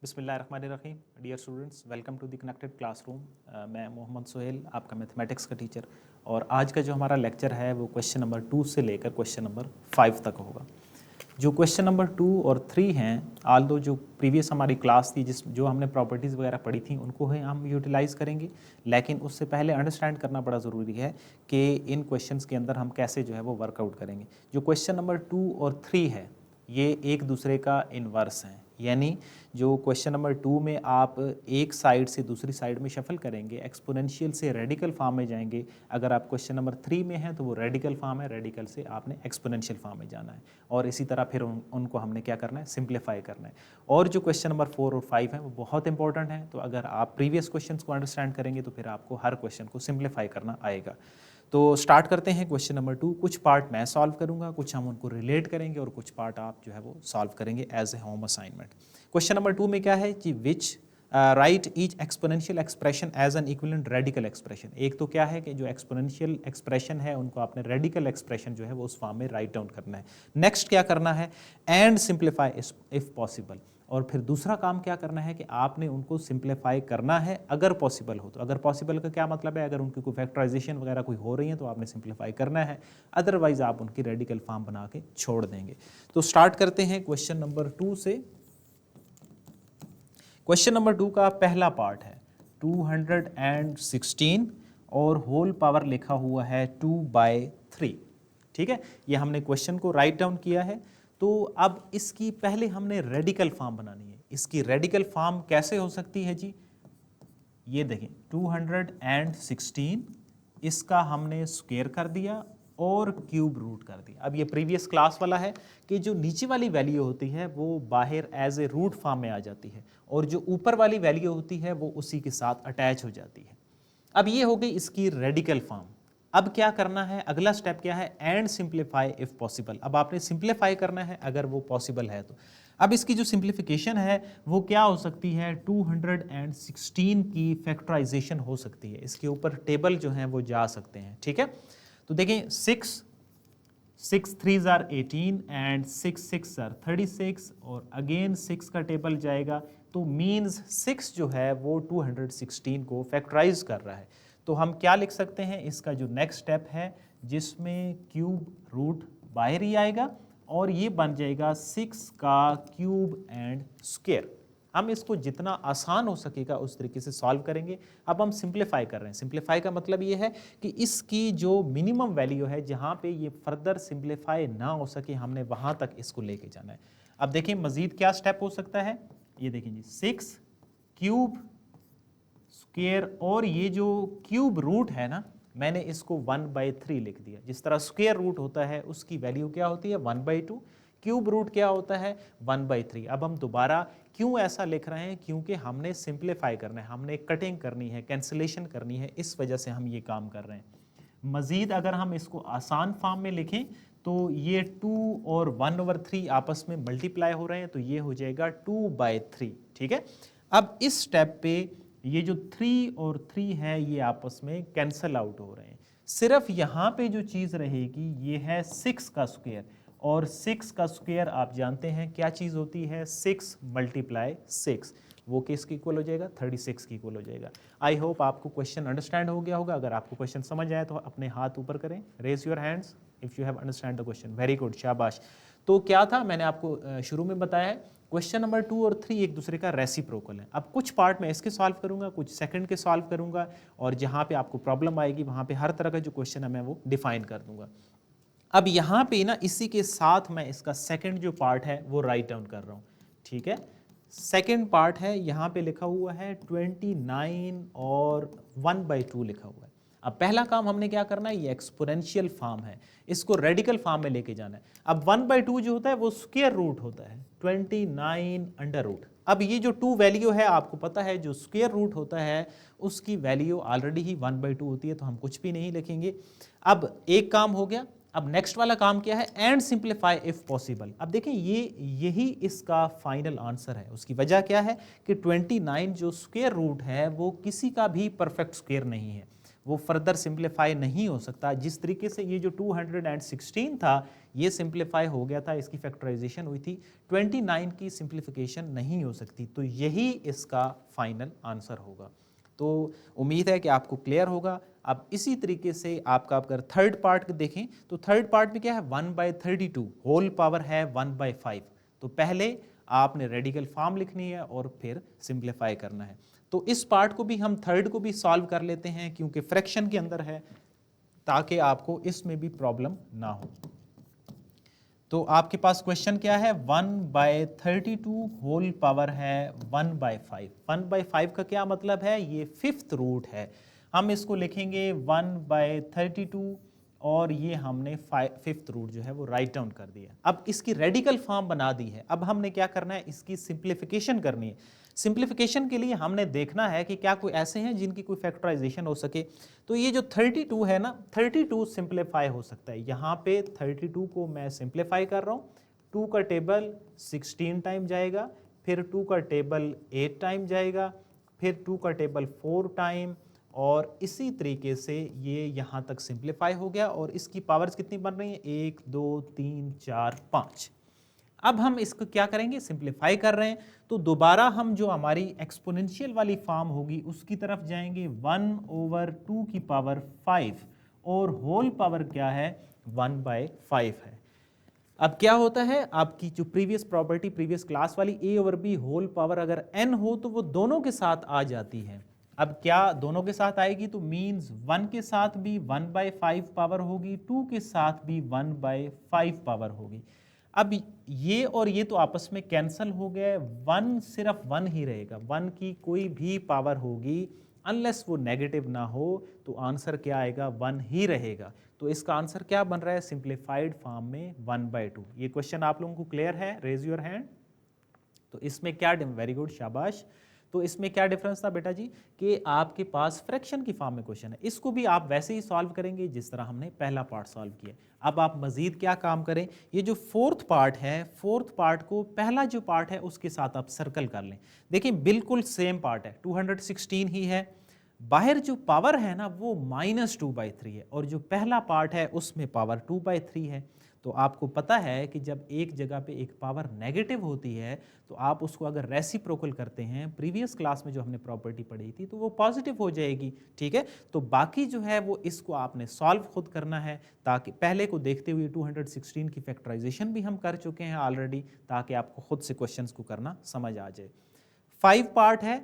बिस्मिल्लाहिर्रहमानिर्रहीम। Dear students, welcome to the connected classroom. मैं मोहम्मद सोहेल, आपका मैथमेटिक्स का टीचर। और आज का जो हमारा लेक्चर है वो क्वेश्चन नंबर 2 से लेकर क्वेश्चन नंबर 5 तक होगा। जो क्वेश्चन नंबर 2 और 3 हैं, आल्दो जो प्रीवियस हमारी क्लास थी जो हमने प्रॉपर्टीज़ वगैरह पढ़ी थी उनको ही हम यूटिलाइज़ करेंगे, लेकिन उससे पहले अंडरस्टैंड करना बड़ा ज़रूरी है कि इन क्वेश्चंस के अंदर हम कैसे जो है वो वर्कआउट करेंगे। जो क्वेश्चन नंबर 2 और 3 है ये एक दूसरे का इन्वर्स हैं, यानी जो क्वेश्चन नंबर 2 में आप एक साइड से दूसरी साइड में शफल करेंगे, एक्सपोनेंशियल से रेडिकल फॉर्म में जाएंगे। अगर आप क्वेश्चन नंबर 3 में हैं तो वो रेडिकल फॉर्म है, रेडिकल से आपने एक्सपोनेंशियल फॉर्म में जाना है। और इसी तरह फिर उनको हमने क्या करना है, सिंप्लीफाई करना है। और जो क्वेश्चन नंबर 4 और 5 हैं वो बहुत इंपॉर्टेंट हैं, तो अगर आप प्रीवियस क्वेश्चन को अंडरस्टैंड करेंगे तो फिर आपको हर क्वेश्चन को सिंप्लीफाई करना आएगा। तो स्टार्ट करते हैं क्वेश्चन नंबर 2। कुछ पार्ट मैं सॉल्व करूंगा, कुछ हम उनको रिलेट करेंगे और कुछ पार्ट आप जो है वो सॉल्व करेंगे as a home assignment. Question number 2 में क्या है कि which write each exponential expression as an equivalent radical expression. एक तो क्या है कि जो एक्सपोनेंशियल एक्सप्रेशन है उनको आपने रेडिकल एक्सप्रेशन जो है वो उस फॉर्म में राइट डाउन करना है। नेक्स्ट क्या करना है, एंड सिंप्लीफाई इफ पॉसिबल। और फिर दूसरा काम क्या करना है कि आपने उनको सिंप्लीफाई करना है अगर पॉसिबल हो तो। अगर पॉसिबल का क्या मतलब है, अगर उनकी कोई फैक्टराइजेशन वगैरह कोई हो रही है तो आपने सिंप्लीफाई करना है, अदरवाइज आप उनकी रेडिकल फॉर्म बना के छोड़ देंगे। तो स्टार्ट करते हैं क्वेश्चन नंबर 2 से। क्वेश्चन नंबर 2 का पहला पार्ट है 216 और होल पावर लिखा हुआ है 2/3। ठीक है, ये हमने क्वेश्चन को राइट डाउन किया है। तो अब इसकी पहले हमने रेडिकल फॉर्म बनानी है। इसकी रेडिकल फॉर्म कैसे हो सकती है जी, ये देखें 216 इसका हमने स्क्वायर कर दिया और क्यूब रूट कर दिया। अब ये प्रीवियस क्लास वाला है कि जो नीचे वाली वैल्यू होती है वो बाहर एज ए रूट फॉर्म में आ जाती है और जो ऊपर वाली वैल्यू होती है वो उसी के साथ अटैच हो जाती है। अब ये हो गई इसकी रेडिकल फॉर्म। अब क्या करना है, अगला स्टेप क्या है, एंड सिंप्लीफाई इफ पॉसिबल। अब आपने सिंप्लीफाई करना है अगर वो पॉसिबल है तो। अब इसकी जो सिंप्लीफिकेशन है वो क्या हो सकती है, 216 की फैक्टराइजेशन हो सकती है। इसके ऊपर टेबल जो है वो जा सकते हैं। ठीक है, तो देखें 6 3s are 18 एंड 6 6 are 36 और अगेन 6 का टेबल जाएगा, तो मीन्स 6 जो है वो 216 को फैक्टराइज कर रहा है। तो हम क्या लिख सकते हैं, इसका जो नेक्स्ट स्टेप है जिसमें क्यूब रूट बाहर ही आएगा और ये बन जाएगा 6 का क्यूब एंड स्क्वायर। हम इसको जितना आसान हो सकेगा उस तरीके से सॉल्व करेंगे। अब हम सिंप्लीफाई कर रहे हैं। सिंप्लीफाई का मतलब ये है कि इसकी जो मिनिमम वैल्यू है जहाँ पे ये फर्दर सिंप्लीफाई ना हो सके हमने वहाँ तक इसको लेके जाना है। अब देखें मजीद क्या स्टेप हो सकता है, ये देखें जी 6 क्यूब स्क्वायर और ये जो क्यूब रूट है ना, मैंने इसको 1/3 लिख दिया। जिस तरह स्क्वायर रूट होता है उसकी वैल्यू क्या होती है 1/2, क्यूब रूट क्या होता है 1/3। अब हम दोबारा क्यों ऐसा लिख रहे हैं, क्योंकि हमने सिंप्लीफाई करना है, हमने कटिंग करनी है, कैंसिलेशन करनी है, इस वजह से हम ये काम कर रहे हैं। मज़ीद अगर हम इसको आसान फॉर्म में लिखें तो ये 2 और 1/3 आपस में मल्टीप्लाई हो रहे हैं तो ये हो जाएगा 2/3। ठीक है, अब इस स्टेप पे ये जो 3 और 3 है ये आपस में कैंसल आउट हो रहे हैं। सिर्फ यहाँ पे जो चीज़ रहेगी ये है 6 का स्क्वायर, और 6 का स्क्वायर आप जानते हैं क्या चीज़ होती है, 6 × 6, वो किसकी इक्वल हो जाएगा 36 की इक्वल हो जाएगा। आई होप आपको क्वेश्चन अंडरस्टैंड हो गया होगा। अगर आपको क्वेश्चन समझ आए तो अपने हाथ ऊपर करें, raise your hands if you have understand the question. Very good, शाबाश। तो क्या था, मैंने आपको शुरू में बताया है क्वेश्चन नंबर 2 और 3 एक दूसरे का रेसिप्रोकल है। अब कुछ पार्ट मैं इसके सॉल्व करूंगा, कुछ सेकंड के सॉल्व करूंगा, और जहां पे आपको प्रॉब्लम आएगी वहां पे हर तरह का जो क्वेश्चन है मैं वो डिफाइन कर दूंगा। अब यहाँ पे ना इसी के साथ मैं इसका सेकंड जो पार्ट है वो राइट डाउन कर रहा हूँ। ठीक है, सेकंड पार्ट है, यहाँ पे लिखा हुआ है 29 और 1/2 लिखा हुआ है। अब पहला काम हमने क्या करना है, ये एक्सपोनेंशियल फॉर्म है, इसको रेडिकल फॉर्म में लेके जाना है। अब 1/2 जो होता है वो स्क्वायर रूट होता है 29√। अब ये जो 2 वैल्यू है आपको पता है, जो स्क्वायर रूट होता है उसकी वैल्यू ऑलरेडी ही 1/2 होती है, तो हम कुछ भी नहीं लिखेंगे। अब एक काम हो गया। अब नेक्स्ट वाला काम क्या है, एंड सिंप्लीफाई इफ पॉसिबल। अब देखें यही इसका फाइनल आंसर है। उसकी वजह क्या है कि 29 जो स्क्वायर रूट है वो किसी का भी परफेक्ट स्क्वायर नहीं है, वो फर्दर सिंप्लीफाई नहीं हो सकता। जिस तरीके से ये जो 216 था ये सिंप्लीफाई हो गया था, इसकी फैक्टराइजेशन हुई थी, 29 की सिंप्लीफिकेशन नहीं हो सकती। तो यही इसका फाइनल आंसर होगा। तो उम्मीद है कि आपको क्लियर होगा। अब इसी तरीके से आपका अगर थर्ड पार्ट देखें तो थर्ड पार्ट में क्या है, 1/32 होल पावर है 1/5। तो पहले आपने रेडिकल फॉर्म लिखनी है और फिर सिंप्लीफाई करना है। तो इस पार्ट को भी हम थर्ड को भी सॉल्व कर लेते हैं क्योंकि फ्रैक्शन के अंदर है, ताकि आपको इसमें भी प्रॉब्लम ना हो। तो आपके पास क्वेश्चन क्या है, 1/32 होल पावर है 1/5। 1/5 का क्या मतलब है, ये फिफ्थ रूट है। हम इसको लिखेंगे 1/32 और ये हमने फिफ्थ रूट जो है वो राइट डाउन कर दिया। अब इसकी रेडिकल फॉर्म बना दी है। अब हमने क्या करना है, इसकी सिंप्लीफिकेशन करनी है। सिंप्लीफिकेशन के लिए हमने देखना है कि क्या कोई ऐसे हैं जिनकी कोई फैक्टराइजेशन हो सके। तो ये जो 32 है ना, 32 सिंप्लीफाई हो सकता है। यहाँ पे 32 को मैं सिंप्लीफाई कर रहा हूँ। 2 का टेबल 16 टाइम जाएगा, फिर 2 का टेबल 8 टाइम जाएगा, फिर 2 का टेबल 4 टाइम, और इसी तरीके से ये यहाँ तक सिंप्लीफाई हो गया। और इसकी पावर्स कितनी बन रही हैं, 1 2 3 4 5। अब हम इसको क्या करेंगे, सिंप्लीफाई कर रहे हैं तो दोबारा हम जो हमारी एक्सपोनेंशियल वाली फॉर्म होगी उसकी तरफ जाएंगे। 1/2 की पावर 5 और होल पावर क्या है, 1/5 है। अब क्या होता है, आपकी जो प्रीवियस प्रॉपर्टी प्रीवियस क्लास वाली a/b होल पावर अगर n हो तो वो दोनों के साथ आ जाती है। अब क्या दोनों के साथ आएगी, तो मीन्स 1 के साथ भी 1/5 पावर होगी, 2 के साथ भी 1/5 पावर होगी। अब ये और ये तो आपस में कैंसल हो गए, 1 सिर्फ 1 ही रहेगा। 1 की कोई भी पावर होगी अनलेस वो नेगेटिव ना हो तो आंसर क्या आएगा, 1 ही रहेगा। तो इसका आंसर क्या बन रहा है, सिंप्लीफाइड फॉर्म में 1/2। ये क्वेश्चन आप लोगों को क्लियर है, रेज योर हैंड। तो इसमें क्या, वेरी गुड, शाबाश। तो इसमें क्या डिफरेंस था बेटा जी, कि आपके पास फ्रैक्शन की फॉर्म में क्वेश्चन है। इसको भी आप वैसे ही सॉल्व करेंगे जिस तरह हमने पहला पार्ट सॉल्व किया। अब आप मजीद क्या काम करें, ये जो फोर्थ पार्ट है, फोर्थ पार्ट को पहला जो पार्ट है उसके साथ आप सर्कल कर लें। देखिए बिल्कुल सेम पार्ट है, 216 ही है। बाहर जो पावर है ना वो -2/3 है, और जो पहला पार्ट है उसमें पावर 2/3 है। तो आपको पता है कि जब एक जगह पे एक पावर नेगेटिव होती है तो आप उसको अगर रेसिप्रोकल करते हैं, प्रीवियस क्लास में जो हमने प्रॉपर्टी पढ़ी थी, तो वो पॉजिटिव हो जाएगी। ठीक है, तो बाकी जो है वो इसको आपने सॉल्व खुद करना है, ताकि पहले को देखते हुए 216 की फैक्टराइजेशन भी हम कर चुके हैं ऑलरेडी, ताकि आपको खुद से क्वेश्चंस को करना समझ आ जाए। 5 पार्ट है,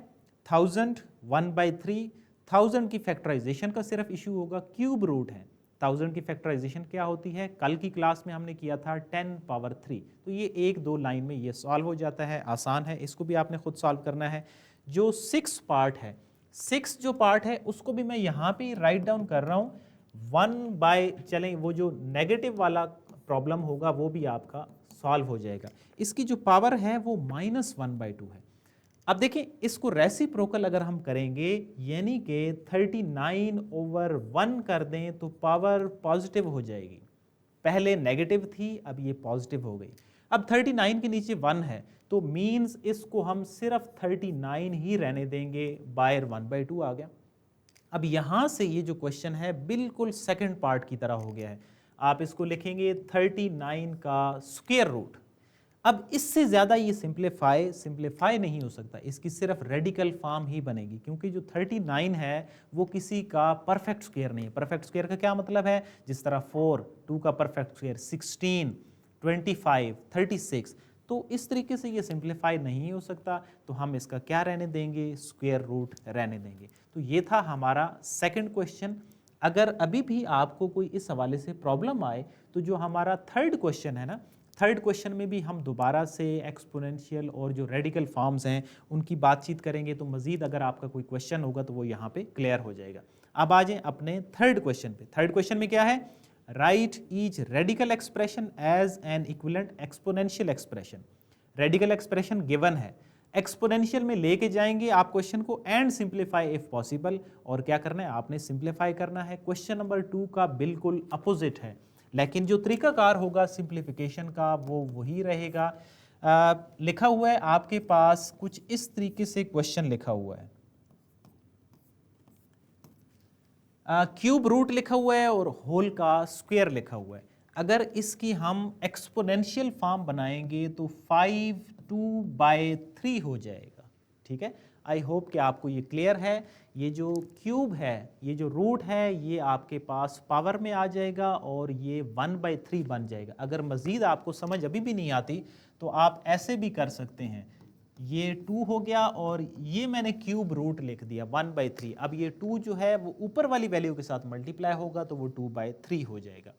1000 1/3। 1000 की फैक्टराइजेशन का सिर्फ इशू होगा, क्यूब रूट है। 1000 की फैक्टराइजेशन क्या होती है, कल की क्लास में हमने किया था 10⁻3। तो ये 1-2 लाइन में ये सॉल्व हो जाता है, आसान है, इसको भी आपने खुद सॉल्व करना है। जो 6 पार्ट है, 6 जो पार्ट है उसको भी मैं यहाँ पे राइट डाउन कर रहा हूँ 1/, वो जो नेगेटिव वाला प्रॉब्लम होगा वो भी आपका सॉल्व हो जाएगा। इसकी जो पावर है वो -1/2 है। अब देखिए इसको रेसिप्रोकल अगर हम करेंगे, यानी कि 39/1 कर दें तो पावर पॉजिटिव हो जाएगी। पहले नेगेटिव थी, अब ये पॉजिटिव हो गई। अब 39 के नीचे 1 है तो मींस इसको हम सिर्फ 39 ही रहने देंगे, बाहर 1/2 आ गया। अब यहां से ये जो क्वेश्चन है बिल्कुल सेकंड पार्ट की तरह हो गया है। आप इसको लिखेंगे 39 का स्क्वायर रूट। अब इससे ज़्यादा ये सिंप्लीफाई नहीं हो सकता, इसकी सिर्फ रेडिकल फॉर्म ही बनेगी, क्योंकि जो 39 है वो किसी का परफेक्ट स्क्वायर नहीं है। परफेक्ट स्क्वायर का क्या मतलब है, जिस तरह 4, 2 का परफेक्ट स्क्वायर 16, 25, 36, तो इस तरीके से ये सिंप्लीफाई नहीं हो सकता। तो हम इसका क्या रहने देंगे, स्क्वायर रूट रहने देंगे। तो ये था हमारा सेकंड क्वेश्चन। अगर अभी भी आपको कोई इस हवाले से प्रॉब्लम आए तो जो हमारा थर्ड क्वेश्चन है ना, थर्ड क्वेश्चन में भी हम दोबारा से एक्सपोनेंशियल और जो रेडिकल फॉर्म्स हैं उनकी बातचीत करेंगे। तो मजीद अगर आपका कोई क्वेश्चन होगा तो वो यहाँ पे क्लियर हो जाएगा। अब आ जाएं अपने थर्ड क्वेश्चन पे। थर्ड क्वेश्चन में क्या है, write each radical expression as an equivalent exponential expression. Radical expression given है, एक्सपोनेंशियल में लेके जाएंगे आप क्वेश्चन को, एंड सिंप्लीफाई इफ पॉसिबल। और क्या करना है, आपने सिंप्लीफाई करना है। क्वेश्चन नंबर 2 का बिल्कुल अपोजिट है, लेकिन जो तरीकाकार होगा सिंप्लीफिकेशन का वो वही रहेगा। लिखा हुआ है आपके पास कुछ इस तरीके से क्वेश्चन लिखा हुआ है। क्यूब रूट लिखा हुआ है और होल का स्क्वायर लिखा हुआ है। अगर इसकी हम एक्सपोनेंशियल फॉर्म बनाएंगे तो 5 2/3 हो जाएगा। ठीक है, आई होप कि आपको ये क्लियर है। ये जो क्यूब है, ये जो रूट है, ये आपके पास पावर में आ जाएगा और ये 1/3 बन जाएगा। अगर मज़ीद आपको समझ अभी भी नहीं आती तो आप ऐसे भी कर सकते हैं, ये 2 हो गया और ये मैंने क्यूब रूट लिख दिया 1/3। अब ये 2 जो है वो ऊपर वाली वैल्यू के साथ मल्टीप्लाई होगा तो वो 2/3 हो जाएगा।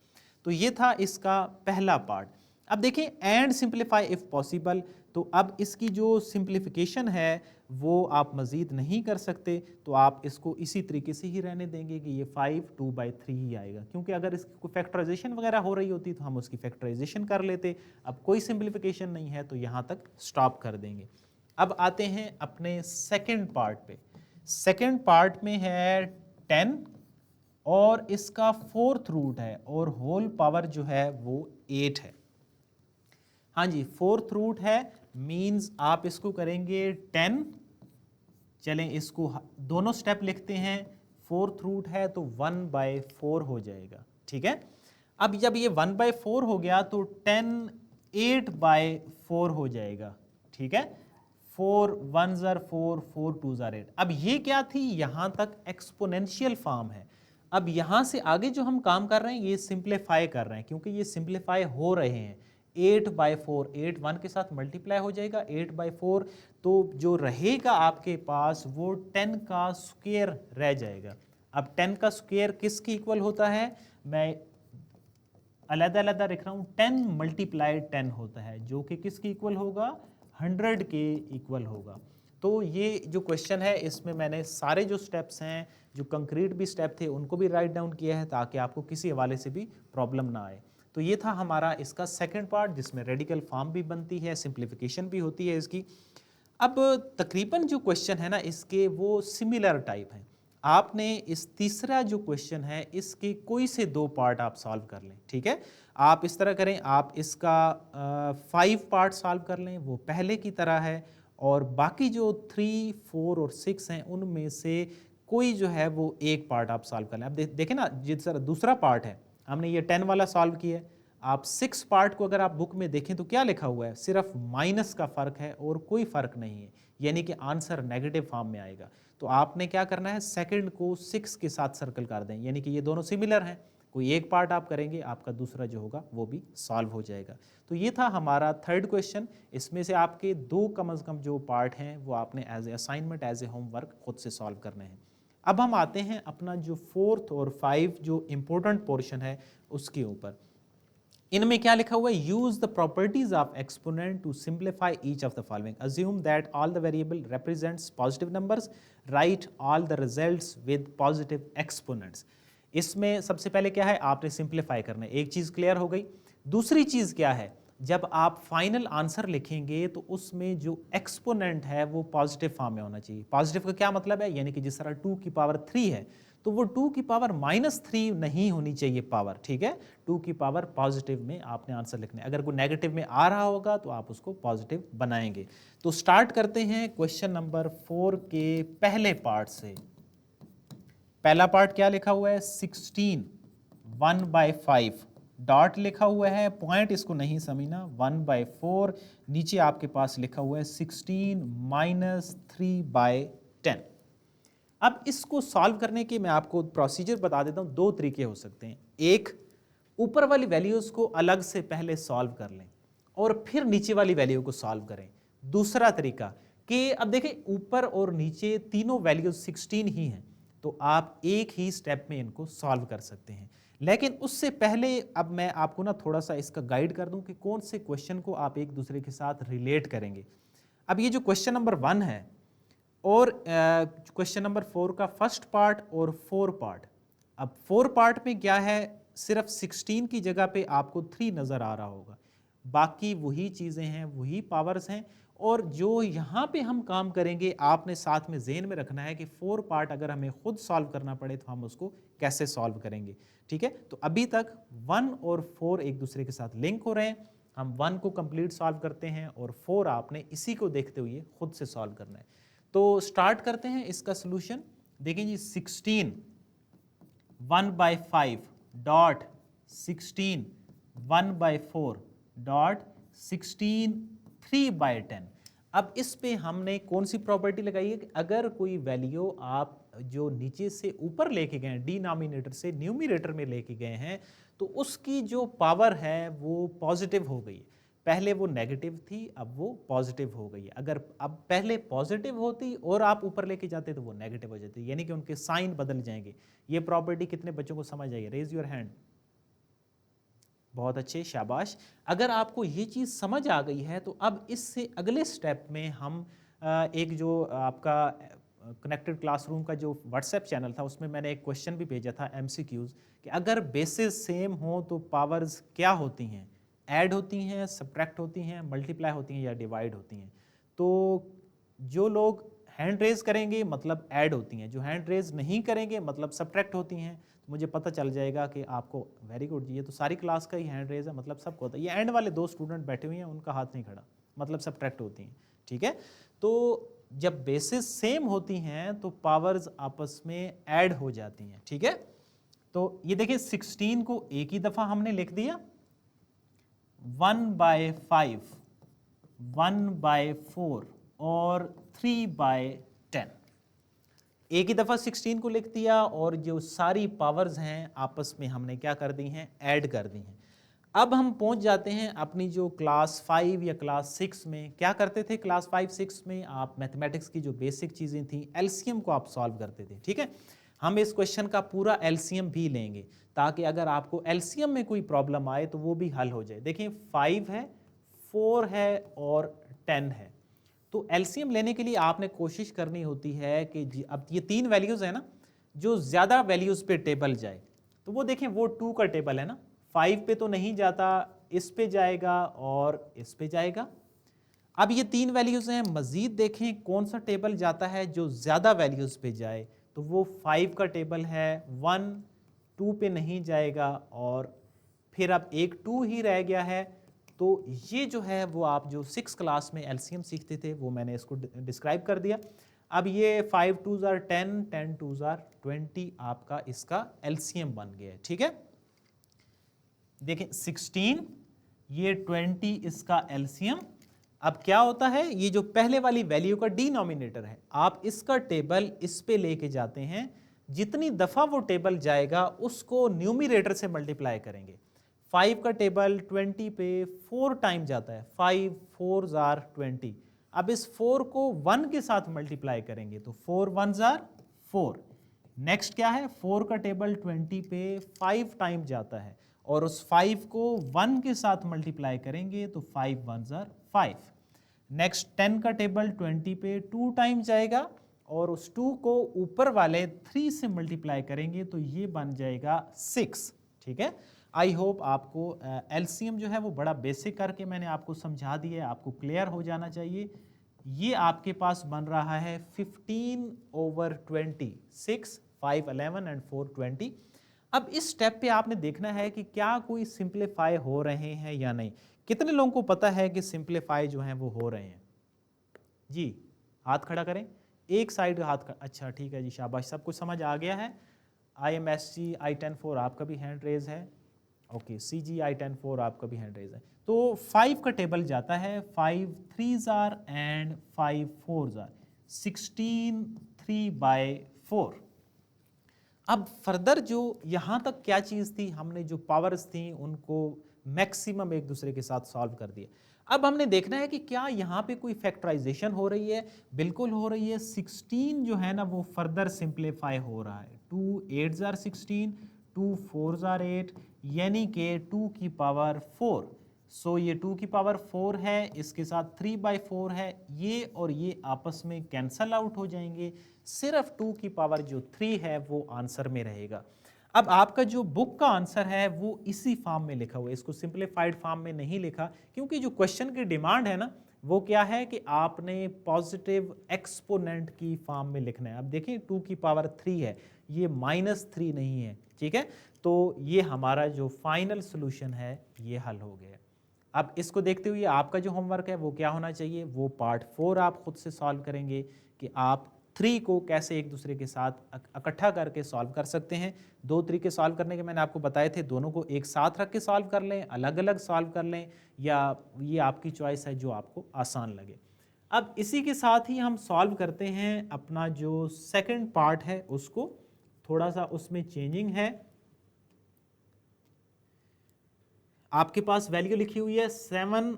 तो ये था इसका पहला पार्ट। अब देखिए एंड सिंप्लीफाई इफ पॉसिबल, तो अब इसकी जो सिंप्लीफिकेशन है वो आप मज़ीद नहीं कर सकते, तो आप इसको इसी तरीके से ही रहने देंगे कि ये 5 2/3 ही आएगा, क्योंकि अगर इसकी फैक्टराइजेशन वगैरह हो रही होती तो हम उसकी फैक्टराइजेशन कर लेते। अब कोई सिंप्लीफिकेशन नहीं है तो यहाँ तक स्टॉप कर देंगे। अब आते हैं अपने सेकेंड पार्ट पे। सेकेंड पार्ट में है 10 और इसका फोर्थ रूट है और होल पावर जो है वो 8 है। हाँ जी, फोर्थ रूट है, मींस आप इसको करेंगे 10। चलें इसको दोनों स्टेप लिखते हैं। फोर्थ रूट है तो 1/4 हो जाएगा। ठीक है, अब जब ये 1/4 हो गया तो 10 8/4 हो जाएगा। ठीक है, 4 1 ज़र 4 4 2 ज़र 8। अब ये क्या थी, यहां तक एक्सपोनेंशियल फॉर्म है। अब यहां से आगे जो हम काम कर रहे हैं ये सिंप्लीफाई कर रहे हैं, क्योंकि ये सिंप्लीफाई हो रहे हैं। 8/4, 8 1 के साथ मल्टीप्लाई हो जाएगा 8/4, तो जो रहेगा आपके पास वो 10 का स्क्वायर रह जाएगा। अब 10 का स्क्वायर किसके इक्वल होता है, मैं अलग अलग लिख रहा हूँ। 10 × 10 होता है, जो कि किसके इक्वल होगा, 100 के इक्वल होगा। तो ये जो क्वेश्चन है इसमें मैंने सारे जो स्टेप्स हैं, जो कंक्रीट भी स्टेप थे, उनको भी राइट डाउन किया है ताकि आपको किसी हवाले से भी प्रॉब्लम ना आए। तो ये था हमारा इसका सेकंड पार्ट, जिसमें रेडिकल फॉर्म भी बनती है, सिंप्लीफिकेशन भी होती है इसकी। अब तकरीबन जो क्वेश्चन है ना इसके, वो सिमिलर टाइप हैं। आपने इस तीसरा जो क्वेश्चन है इसके कोई से 2 पार्ट आप सॉल्व कर लें। ठीक है, आप इस तरह करें, आप इसका 5 पार्ट सॉल्व कर लें, वो पहले की तरह है, और बाकी जो 3 4 और 6 हैं उनमें से कोई जो है वो एक पार्ट आप सॉल्व कर लें। अब देखें ना, जिस तरह दूसरा पार्ट है हमने ये 10 वाला सॉल्व किया है, आप 6 पार्ट को अगर आप बुक में देखें तो क्या लिखा हुआ है, सिर्फ माइनस का फ़र्क है और कोई फ़र्क नहीं है, यानी कि आंसर नेगेटिव फॉर्म में आएगा। तो आपने क्या करना है, सेकंड को 6 के साथ सर्कल कर दें, यानी कि ये दोनों सिमिलर हैं, कोई एक पार्ट आप करेंगे, आपका दूसरा जो होगा वो भी सॉल्व हो जाएगा। तो ये था हमारा थर्ड क्वेश्चन। इसमें से आपके 2 कम से कम जो पार्ट हैं वो आपने as a assignment, as a homework खुद से सॉल्व करने हैं। अब हम आते हैं अपना जो 4th और 5 जो इम्पोर्टेंट पोर्शन है उसके ऊपर। इनमें क्या लिखा हुआ है, use the properties of exponent to simplify each of the following, assume that all the variable represents positive numbers, write all the results with positive exponents. इसमें सबसे पहले क्या है, आपने सिंप्लीफाई करना है, एक चीज क्लियर हो गई। दूसरी चीज क्या है, जब आप फाइनल आंसर लिखेंगे तो उसमें जो एक्सपोनेंट है वो पॉजिटिव फॉर्म में होना चाहिए। पॉजिटिव का क्या मतलब है, यानी कि जिस तरह 2 की पावर 3 है तो वो 2 की पावर -3 नहीं होनी चाहिए पावर। ठीक है, 2 की पावर पॉजिटिव में आपने आंसर लिखना है। अगर कोई नेगेटिव में आ रहा होगा तो आप उसको पॉजिटिव बनाएंगे। तो स्टार्ट करते हैं क्वेश्चन नंबर 4 के पहले पार्ट से। पहला पार्ट क्या लिखा हुआ है, 16 1/5 डॉट लिखा हुआ है, पॉइंट इसको नहीं समझना, 1/4 नीचे आपके पास लिखा हुआ है 16 -3/10। अब इसको सॉल्व करने के मैं आपको प्रोसीजर बता देता हूं। 2 तरीके हो सकते हैं, एक ऊपर वाली वैल्यूज को अलग से पहले सॉल्व कर लें और फिर नीचे वाली वैल्यू को सॉल्व करें। दूसरा तरीका कि अब देखें ऊपर और नीचे तीनों वैल्यूज 16 ही हैं, तो आप एक ही स्टेप में इनको सॉल्व कर सकते हैं। लेकिन उससे पहले अब मैं आपको ना थोड़ा सा इसका गाइड कर दूं कि कौन से क्वेश्चन को आप एक दूसरे के साथ रिलेट करेंगे। अब ये जो क्वेश्चन नंबर 1 है और क्वेश्चन नंबर 4 का फर्स्ट पार्ट और 4 पार्ट, अब 4 पार्ट में क्या है, सिर्फ 16 की जगह पे आपको 3 नज़र आ रहा होगा, बाकी वही चीज़ें हैं, वही पावर्स हैं। और जो यहाँ पे हम काम करेंगे आपने साथ में ज़हन में रखना है कि 4 पार्ट अगर हमें खुद सॉल्व करना पड़े तो हम उसको कैसे सॉल्व करेंगे। ठीक है, तो अभी तक 1 और 4 एक दूसरे के साथ लिंक हो रहे हैं, हम 1 को कंप्लीट सॉल्व करते हैं और 4 आपने इसी को देखते हुए खुद से सॉल्व करना है। तो स्टार्ट करते हैं इसका सॉल्यूशन। देखें जी, 16 1/5 डॉट 16 1/4 डॉट 16 3/10। अब इस पे हमने कौन सी प्रॉपर्टी लगाई है कि अगर कोई वैल्यू आप जो नीचे से ऊपर लेके गए हैं, डिनोमिनेटर से न्यूमरेटर में लेके गए हैं, तो उसकी जो पावर है वो पॉजिटिव हो गई। पहले वो नेगेटिव थी, अब वो पॉजिटिव हो गई। अगर अब पहले पॉजिटिव होती और आप ऊपर लेके जाते तो वो नेगेटिव हो जाती, यानी कि उनके साइन बदल जाएंगे। ये प्रॉपर्टी कितने बच्चों को समझ आई? Raise your hand. बहुत अच्छे, शाबाश। अगर आपको ये चीज़ समझ आ गई है तो अब इससे अगले स्टेप में हम एक जो आपका कनेक्टेड क्लासरूम का जो व्हाट्सएप चैनल था उसमें मैंने एक क्वेश्चन भी भेजा था, MCQs, कि अगर बेसिस सेम हो तो पावर्स क्या होती हैं? ऐड होती हैं, सब्ट्रैक्ट होती हैं, मल्टीप्लाई होती हैं या डिवाइड होती हैं? तो जो लोग हैंड रेज करेंगे मतलब ऐड होती हैं, जो हैंड रेज नहीं करेंगे मतलब सब्ट्रैक्ट होती हैं। तो मुझे पता चल जाएगा कि आपको, वेरी गुड जी, ये तो सारी क्लास का ही हैंड रेज है, मतलब सबको होता है। ये एंड वाले 2 स्टूडेंट बैठे हुए हैं, उनका हाथ नहीं खड़ा, मतलब सब्ट्रैक्ट होती हैं। ठीक है, तो जब बेसिस सेम होती हैं तो पावर्स आपस में ऐड हो जाती हैं। ठीक है, तो ये देखिए 16 को एक ही दफा हमने लिख दिया, 1/5 1/4 और 3/10, एक ही दफा 16 को लिख दिया और जो सारी पावर्स हैं आपस में हमने क्या कर दी हैं? ऐड कर दी हैं। अब हम पहुंच जाते हैं अपनी जो क्लास 5 या क्लास 6 में। क्या करते थे क्लास 5-6 में? आप मैथमेटिक्स की जो बेसिक चीज़ें थी, एलसीएम को आप सॉल्व करते थे। ठीक है, हम इस क्वेश्चन का पूरा एलसीएम भी लेंगे ताकि अगर आपको एलसीएम में कोई प्रॉब्लम आए तो वो भी हल हो जाए। देखिए 5 है, 4 है और 10 है। तो एलसीएम लेने के लिए आपने कोशिश करनी होती है कि अब ये 3 वैल्यूज है ना, जो ज़्यादा वैल्यूज पे टेबल जाए। तो वो देखें, वो 2 का टेबल है ना, 5 पे तो नहीं जाता, इस पे जाएगा और इस पे जाएगा। अब ये 3 वैल्यूज हैं, मजीद देखें कौन सा टेबल जाता है जो ज़्यादा वैल्यूज पे जाए। तो वो 5 का टेबल है, 1 2 पे नहीं जाएगा और फिर अब एक 2 ही रह गया है। तो ये जो है वो आप जो 6 क्लास में एलसीएम सीखते थे वो मैंने इसको डिस्क्राइब कर दिया। अब ये 5 2s are 10, 10 2s are 20 आपका इसका एलसीएम बन गया है। ठीक है, देखें 16, ये 20 इसका एलसीएम। अब क्या होता है, ये जो पहले वाली वैल्यू का डिनोमिनेटर है, आप इसका टेबल इस पे लेके जाते हैं, जितनी दफा वो टेबल जाएगा उसको न्यूमरेटर से मल्टीप्लाई करेंगे। 5 का टेबल 20 पे 4 टाइम जाता है, 5 4s are 20। अब इस 4 को 1 के साथ मल्टीप्लाई करेंगे तो 4 1s are 4। नेक्स्ट क्या है, 4 का टेबल 20 पे 5 टाइम जाता है और उस 5 को 1 के साथ मल्टीप्लाई करेंगे तो 5 1s are 5। नेक्स्ट 10 का टेबल 20 पे 2 टाइम जाएगा और उस 2 को ऊपर वाले 3 से मल्टीप्लाई करेंगे तो ये बन जाएगा 6। ठीक है, आई होप आपको एलसीएम जो है वो बड़ा बेसिक करके मैंने आपको समझा दिया है, आपको क्लियर हो जाना चाहिए। ये आपके पास बन रहा है 15/20, 6 5 11 एंड 4 20। अब इस स्टेप पे आपने देखना है कि क्या कोई सिंप्लीफाई हो रहे हैं या नहीं। कितने लोगों को पता है कि सिंप्लीफाई जो हैं वो हो रहे हैं? जी, हाथ खड़ा करें, एक साइड हाथ अच्छा ठीक है जी, शाबाश, सब कुछ समझ आ गया है। IMSC I-10-4 आपका भी हैंड रेज है, ओके। CG I-10-4 आपका भी हैंड रेज है। तो 5 का टेबल जाता है, 5 3s are and 5 4s are 16 3/4। अब फर्दर जो यहाँ तक क्या चीज़ थी, हमने जो पावर्स थी उनको मैक्सिमम एक दूसरे के साथ सॉल्व कर दिया। अब हमने देखना है कि क्या यहाँ पे कोई फैक्टराइजेशन हो रही है। बिल्कुल हो रही है। 16 जो है ना वो फर्दर सिंप्लीफाई हो रहा है। 2 8s are 16, 2 4s are 8, यानी कि 2 की पावर 4। सो ये 2 की पावर 4 है, इसके साथ 3/4 है, ये और ये आपस में कैंसल आउट हो जाएंगे। सिर्फ 2 की पावर जो 3 है वो आंसर में रहेगा। अब आपका जो बुक का आंसर है वो इसी फॉर्म में लिखा हुआ है, इसको सिंप्लीफाइड फॉर्म में नहीं लिखा, क्योंकि जो क्वेश्चन की डिमांड है ना वो क्या है कि आपने पॉजिटिव एक्सपोनेंट की फॉर्म में लिखना है। अब देखिए 2 की पावर 3 है, ये -3 नहीं है। ठीक है, तो ये हमारा जो फाइनल सोल्यूशन है ये हल हो गया। अब इसको देखते हुए आपका जो होमवर्क है वो क्या होना चाहिए, वो पार्ट 4 आप खुद से सॉल्व करेंगे कि आप 3 को कैसे एक दूसरे के साथ इकट्ठा करके सॉल्व कर सकते हैं। दो तरीके सॉल्व करने के मैंने आपको बताए थे, दोनों को एक साथ रख के सॉल्व कर लें, अलग अलग सॉल्व कर लें, या ये आपकी चॉइस है जो आपको आसान लगे। अब इसी के साथ ही हम सॉल्व करते हैं अपना जो सेकंड पार्ट है उसको, थोड़ा सा उसमें चेंजिंग है। आपके पास वैल्यू लिखी हुई है 7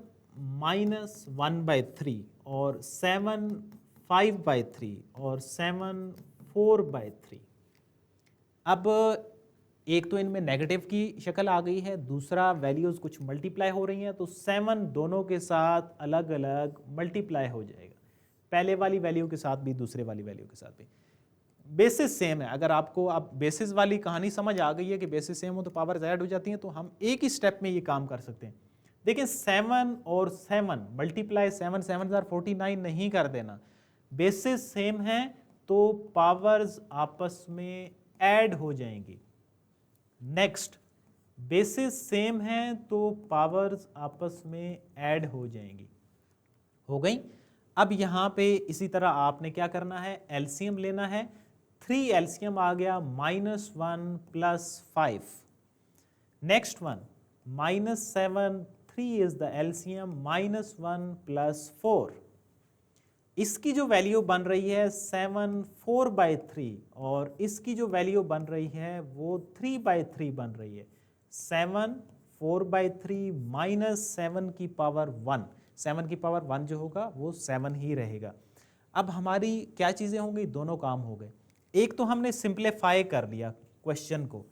माइनस 1/3 और 7 5/3 और 7 4/3। अब एक तो इनमें नेगेटिव की शक्ल आ गई है, दूसरा वैल्यूज कुछ मल्टीप्लाई हो रही हैं, तो 7 दोनों के साथ अलग अलग मल्टीप्लाई हो जाएगा, पहले वाली वैल्यू के साथ भी दूसरे वाली वैल्यू के साथ भी। बेसिस सेम है, अगर आपको अब बेसिस वाली कहानी समझ आ गई है कि बेसिस सेम हो तो पावर ऐड हो जाती है, तो हम एक ही स्टेप में ये काम कर सकते हैं। देखिए 7 और 7 मल्टीप्लाई 7 7 49 नहीं कर देना, बेसिस सेम है तो पावर्स आपस में ऐड हो जाएंगी। नेक्स्ट, बेसिस सेम है तो पावर्स आपस में ऐड हो जाएंगी, हो गई। अब यहां पे इसी तरह आपने क्या करना है, एलसीएम लेना है। 3 एलसीएम आ गया -1 + 5। Next one -7, 3 is the LCM -1 + 4। इसकी जो वैल्यू बन रही है 7 4/3 और इसकी जो वैल्यू बन रही है वो 3/3 बन रही है। 7 4/3 -7 की पावर 1, 7 की पावर 1 जो होगा वो 7 ही रहेगा। अब हमारी क्या चीज़ें होंगी, दोनों काम हो गए। एक तो हमने सिंप्लीफाई कर लिया क्वेश्चन को,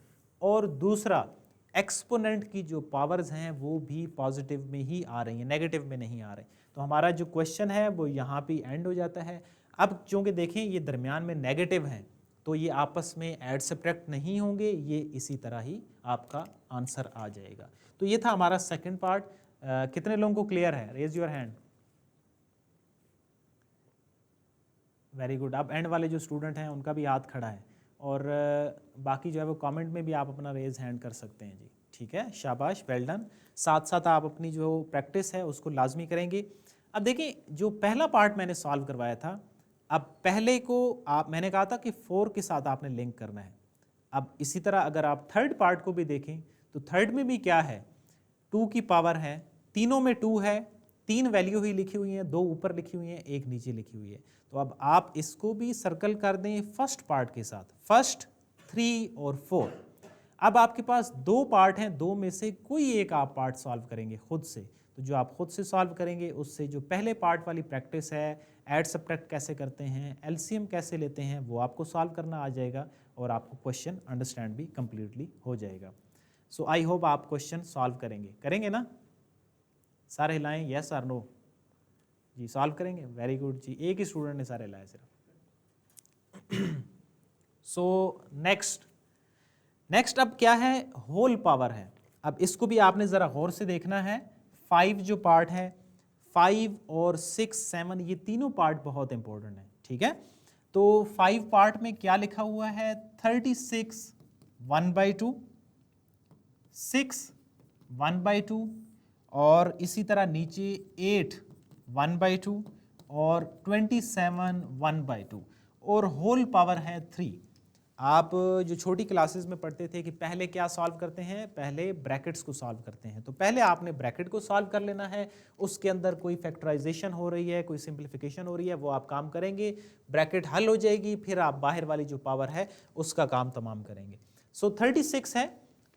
और दूसरा एक्सपोनेंट की जो पावर्स हैं वो भी पॉजिटिव में ही आ रही हैं, नेगेटिव में नहीं आ रहे। तो हमारा जो क्वेश्चन है वो यहाँ पे एंड हो जाता है। अब चूंकि देखें ये दरमियान में नेगेटिव हैं तो ये आपस में ऐड सब्ट्रैक्ट नहीं होंगे, ये इसी तरह ही आपका आंसर आ जाएगा। तो ये था हमारा सेकंड पार्ट। कितने लोगों को क्लियर है, raise your hand. Very good. अब एंड वाले जो स्टूडेंट हैं उनका भी हाथ खड़ा है, और बाकी जो है वो कमेंट में भी आप अपना रेज हैंड कर सकते हैं जी। ठीक है, शाबाश, वेल डन। साथ साथ आप अपनी जो प्रैक्टिस है उसको लाजमी करेंगे। अब देखिए जो पहला पार्ट मैंने सॉल्व करवाया था, अब पहले को मैंने कहा था कि 4 के साथ आपने लिंक करना है। अब इसी तरह अगर आप थर्ड पार्ट को भी देखें तो थर्ड में भी क्या है, 2 की पावर है, तीनों में 2 है, 3 वैल्यू ही लिखी हुई हैं, 2 ऊपर लिखी हुई हैं, 1 नीचे लिखी हुई है। तो अब आप इसको भी सर्कल कर दें फर्स्ट पार्ट के साथ, फर्स्ट 3 और 4। अब आपके पास 2 पार्ट हैं, 2 में से कोई एक आप पार्ट सॉल्व करेंगे खुद से। तो जो आप खुद से सॉल्व करेंगे उससे जो पहले पार्ट वाली प्रैक्टिस है, ऐड सब्ट्रैक्ट कैसे करते हैं, एलसीएम कैसे लेते हैं, वो आपको सॉल्व करना आ जाएगा और आपको क्वेश्चन अंडरस्टैंड भी कंप्लीटली हो जाएगा। सो आई होप आप क्वेश्चन सॉल्व करेंगे ना, सारे हिलाएं, यस और नो जी, सॉल्व करेंगे। वेरी गुड जी, एक ही स्टूडेंट ने सारे हिलाए सिर्फ। सो नेक्स्ट अब क्या है, होल पावर है। अब इसको भी आपने जरा गौर से देखना है। 5 जो पार्ट है, 5 और 6 7, ये तीनों पार्ट बहुत इंपॉर्टेंट है। ठीक है, तो 5 पार्ट में क्या लिखा हुआ है, 36 1/2, 6 1/2, और इसी तरह नीचे 8 1/2 और 27 1/2, और होल पावर है 3। आप जो छोटी क्लासेस में पढ़ते थे कि पहले क्या सॉल्व करते हैं, पहले ब्रैकेट्स को सॉल्व करते हैं, तो पहले आपने ब्रैकेट को सॉल्व कर लेना है। उसके अंदर कोई फैक्टराइजेशन हो रही है, कोई सिंप्लीफिकेशन हो रही है, वो आप काम करेंगे, ब्रैकेट हल हो जाएगी, फिर आप बाहर वाली जो पावर है उसका काम तमाम करेंगे। सो 36 है,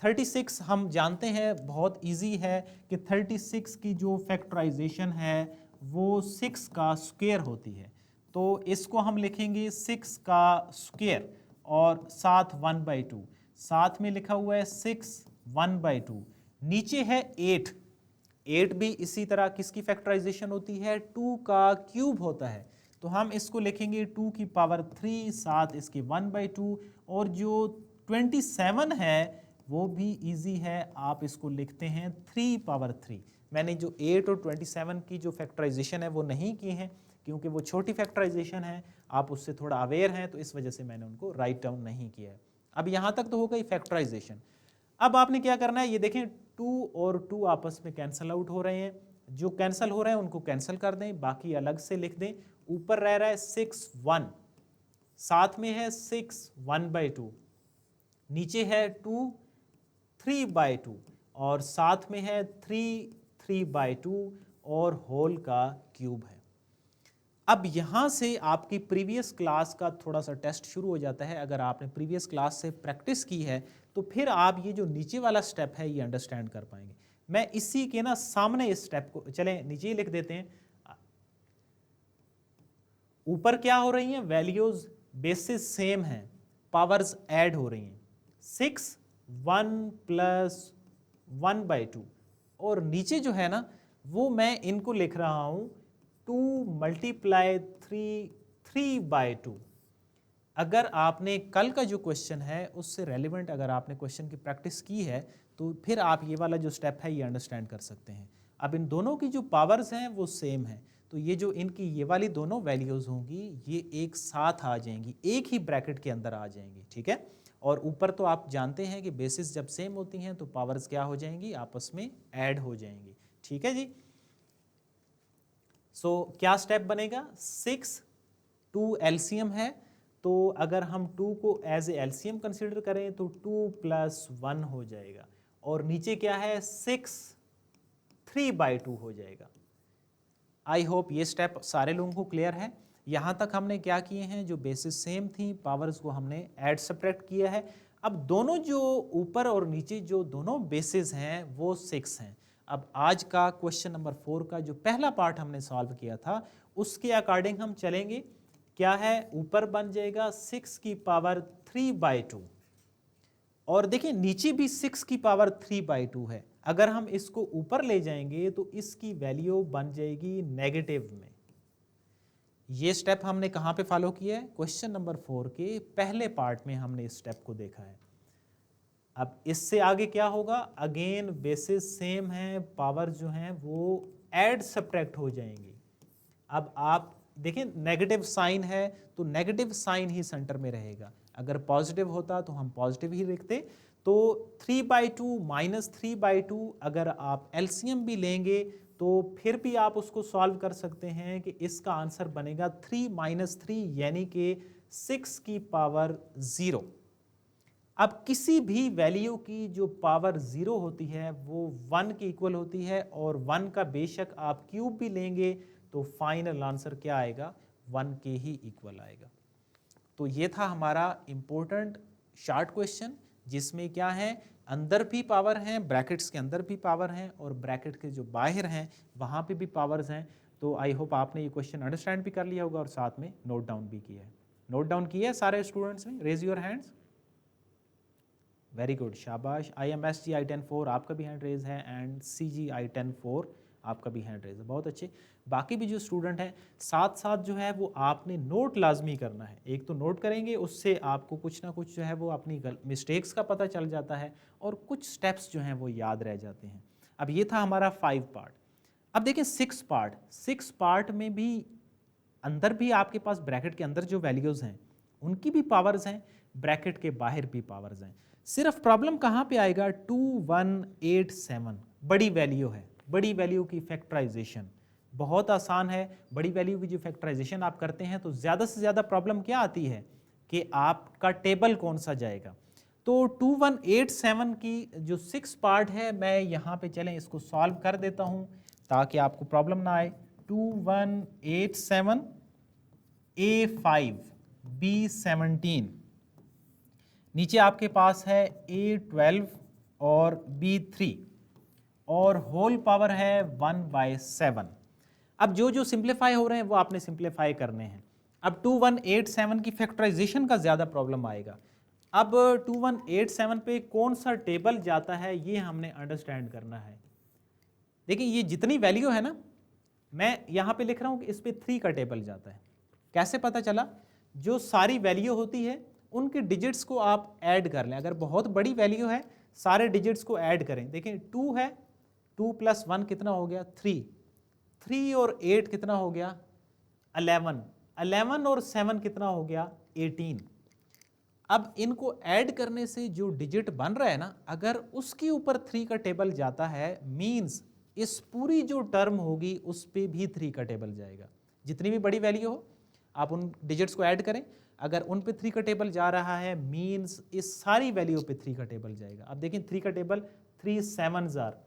36 हम जानते हैं बहुत इजी है कि 36 की जो फैक्टराइजेशन है वो 6 का स्क्वायर होती है। तो इसको हम लिखेंगे 6 का स्क्वायर और साथ 1/2, साथ में लिखा हुआ है 6 1/2, नीचे है 8, 8 भी इसी तरह किसकी फैक्टराइजेशन होती है, 2 का क्यूब होता है। तो हम इसको लिखेंगे 2 की पावर 3, साथ इसके 1/2, और जो 27 है वो भी इजी है, आप इसको लिखते हैं 3 पावर 3। मैंने जो 8 और 27 की जो फैक्टराइजेशन है वो नहीं की है क्योंकि वो छोटी फैक्टराइजेशन है, आप उससे थोड़ा अवेयर हैं, तो इस वजह से मैंने उनको राइट डाउन नहीं किया है। अब यहाँ तक तो हो गई फैक्टराइजेशन। अब आपने क्या करना है, ये देखें 2 और 2 आपस में कैंसल आउट हो रहे हैं, जो कैंसल हो रहे हैं उनको कैंसिल कर दें, बाकी अलग से लिख दें। ऊपर रह रहा है 6 1, साथ में है 6 1/2, नीचे है 2 3/2 और साथ में है 3 3/2 और होल का क्यूब है। अब यहाँ से आपकी प्रीवियस क्लास का थोड़ा सा टेस्ट शुरू हो जाता है। अगर आपने प्रीवियस क्लास से प्रैक्टिस की है तो फिर आप ये जो नीचे वाला स्टेप है ये अंडरस्टैंड कर पाएंगे। मैं इसी के ना सामने इस स्टेप को चलें नीचे ही लिख देते हैं। ऊपर क्या हो रही हैं, वैल्यूज बेसिस सेम हैं, पावर्स ऐड हो रही हैं, 6 1 + 1/2 और नीचे जो है ना वो मैं इनको लिख रहा हूं 2 × 3 3/2। अगर आपने कल का जो क्वेश्चन है उससे रेलिवेंट अगर आपने क्वेश्चन की प्रैक्टिस की है तो फिर आप ये वाला जो स्टेप है ये अंडरस्टैंड कर सकते हैं। अब इन दोनों की जो पावर्स हैं वो सेम है, तो ये जो इनकी ये वाली दोनों वैल्यूज होंगी ये एक साथ आ जाएंगी, एक ही ब्रैकेट के अंदर आ जाएंगी, ठीक है। और ऊपर तो आप जानते हैं कि बेसिस जब सेम होती हैं तो पावर्स क्या हो जाएंगी, आपस में ऐड हो जाएंगी, ठीक है जी। सो क्या स्टेप बनेगा, 6 2 एलसीएम है, तो अगर हम 2 को एज ए एलसीएम कंसीडर करें तो 2 + 1 हो जाएगा और नीचे क्या है 6 3/2 हो जाएगा। आई होप ये स्टेप सारे लोगों को क्लियर है। यहाँ तक हमने क्या किए हैं, जो बेसिस सेम थी पावर्स को हमने ऐड सब्ट्रैक्ट किया है। अब दोनों जो ऊपर और नीचे जो दोनों बेसिस हैं वो 6 हैं। अब आज का क्वेश्चन नंबर 4 का जो पहला पार्ट हमने सॉल्व किया था उसके अकॉर्डिंग हम चलेंगे। क्या है, ऊपर बन जाएगा 6 की पावर 3/2 और देखिए नीचे भी 6 की पावर 3/2 है। अगर हम इसको ऊपर ले जाएंगे तो इसकी वैल्यू बन जाएगी नेगेटिव में। ये स्टेप हमने कहाँ पे फॉलो किया है, क्वेश्चन नंबर 4 के पहले पार्ट में हमने इस स्टेप को देखा है। अब इससे आगे क्या होगा, अगेन बेसिस सेम है, पावर जो हैं वो ऐड सब्ट्रैक्ट हो जाएंगी। अब आप देखिए नेगेटिव साइन है तो नेगेटिव साइन ही सेंटर में रहेगा, अगर पॉजिटिव होता तो हम पॉजिटिव ही लिखते। तो 3/2 - 3/2 अगर आप एलसीएम भी लेंगे तो फिर भी आप उसको सॉल्व कर सकते हैं कि इसका आंसर बनेगा 3 - 3 यानी कि 6 की पावर 0। अब किसी भी वैल्यू की जो पावर 0 होती है वो 1 के इक्वल होती है और 1 का बेशक आप क्यूब भी लेंगे तो फाइनल आंसर क्या आएगा, 1 के ही इक्वल आएगा। तो ये था हमारा इंपॉर्टेंट शॉर्ट क्वेश्चन जिसमें क्या है, अंदर भी पावर हैं, ब्रैकेट्स के अंदर भी पावर हैं और ब्रैकेट के जो बाहर हैं वहाँ पे भी पावर्स हैं। तो आई होप आपने ये क्वेश्चन अंडरस्टैंड भी कर लिया होगा और साथ में नोट डाउन भी किया है। नोट डाउन किया है सारे स्टूडेंट्स ने, raise your hands, very good, शाबाश। IMSG I-10-4 आपका भी हैंड रेज है एंड CG I-10-4 आपका भी हैंड रेज है, बहुत अच्छे। बाकी भी जो स्टूडेंट हैं साथ साथ जो है वो आपने नोट लाजमी करना है। एक तो नोट करेंगे उससे आपको कुछ ना कुछ जो है वो अपनी मिस्टेक्स का पता चल जाता है और कुछ स्टेप्स जो हैं वो याद रह जाते हैं। अब ये था हमारा 5 पार्ट। अब देखिए 6 पार्ट, 6 पार्ट में भी अंदर भी आपके पास ब्रैकेट के अंदर जो वैल्यूज़ हैं उनकी भी पावर्स हैं, ब्रैकेट के बाहर भी पावर्स हैं। सिर्फ प्रॉब्लम कहाँ पे आएगा, 2187 बड़ी वैल्यू है, बड़ी वैल्यू की फैक्टराइजेशन बहुत आसान है। बड़ी वैल्यू की जो फैक्टराइजेशन आप करते हैं तो ज़्यादा से ज़्यादा प्रॉब्लम क्या आती है कि आपका टेबल कौन सा जाएगा। तो 2187 की जो 6 पार्ट है मैं यहाँ पे चलें इसको सॉल्व कर देता हूँ ताकि आपको प्रॉब्लम ना आए। 2187 A5 B17, नीचे आपके पास है A12 और B3 और होल पावर है 1/7। अब जो जो सिंप्लीफाई हो रहे हैं वो आपने सिंप्लीफाई करने हैं। अब 2187 की फैक्टराइजेशन का ज़्यादा प्रॉब्लम आएगा। अब 2187 पे कौन सा टेबल जाता है ये हमने अंडरस्टैंड करना है। देखिए ये जितनी वैल्यू है ना, मैं यहाँ पे लिख रहा हूँ कि इस पे 3 का टेबल जाता है। कैसे पता चला, जो सारी वैल्यू होती है उनके डिजिट्स को आप ऐड कर लें। अगर बहुत बड़ी वैल्यू है सारे डिजिट्स को ऐड करें। देखें 2 है, 2 + 1 कितना हो गया 3, 3 और 8 कितना हो गया 11, 11 और 7 कितना हो गया 18। अब इनको ऐड करने से जो डिजिट बन रहा है ना, अगर उसके ऊपर 3 का टेबल जाता है मींस इस पूरी जो टर्म होगी उस पे भी 3 का टेबल जाएगा, जितनी भी बड़ी वैल्यू हो। आप उन डिजिट्स को ऐड करें, अगर उन पे 3 का टेबल जा रहा है मीन्स इस सारी वैल्यू पे 3 का टेबल जाएगा। अब देखें 3 का table 3 7s are,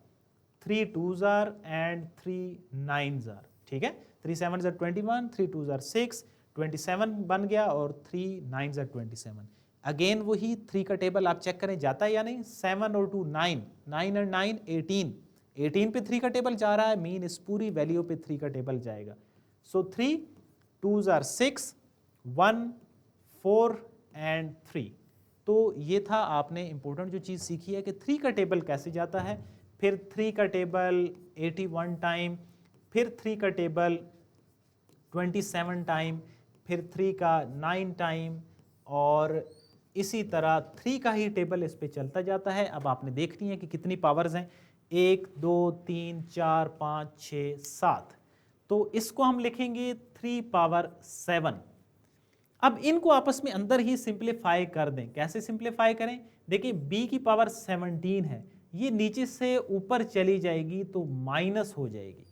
3 2s are and 3 9s are, ठीक है। 3 7s आर 21, 3 2s आर 6, 27 बन गया और 3 9s आर 27। अगेन वही 3 का टेबल आप चेक करें जाता है या नहीं, 7 और 2 9, 9 और 9 18, 18 पे 3 का टेबल जा रहा है मीन इस पूरी वैल्यू पे 3 का टेबल जाएगा। सो 3 2s आर 6, 1 4 एंड 3। तो ये था आपने इंपॉर्टेंट जो चीज़ सीखी है कि 3 का टेबल कैसे जाता है, फिर 3 का टेबल 81 टाइम, फिर 3 का टेबल 27 टाइम, फिर 3 का 9 टाइम, और इसी तरह 3 का ही टेबल इस पे चलता जाता है। अब आपने देखनी है कि कितनी पावर्स हैं, 1 2 3 4 5 6 7, तो इसको हम लिखेंगे 3 पावर 7। अब इनको आपस में अंदर ही सिंप्लीफाई कर दें। कैसे सिंप्लीफाई करें, देखिए b की पावर 17 है, ये नीचे से ऊपर चली जाएगी तो माइनस हो जाएगी,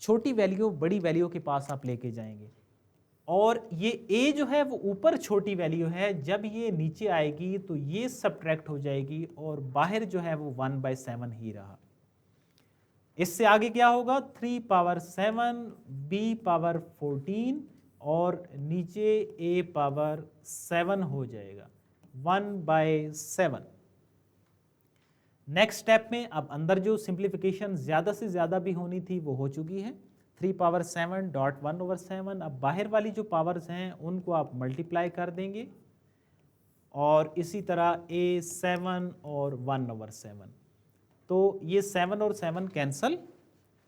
छोटी वैल्यू बड़ी वैल्यू के पास आप लेके जाएंगे, और ये a जो है वो ऊपर छोटी वैल्यू है, जब ये नीचे आएगी तो ये सब्ट्रैक्ट हो जाएगी और बाहर जो है वो 1/7 ही रहा। इससे आगे क्या होगा, 3 पावर 7, b पावर 14 और नीचे a पावर 7 हो जाएगा, 1/7। नेक्स्ट स्टेप में अब अंदर जो सिंप्लीफिकेशन ज़्यादा से ज़्यादा भी होनी थी वो हो चुकी है, 3 पावर 7 डॉट 1/7। अब बाहर वाली जो पावर्स हैं उनको आप मल्टीप्लाई कर देंगे, और इसी तरह a 7 और 1/7, तो ये 7 और 7 कैंसल,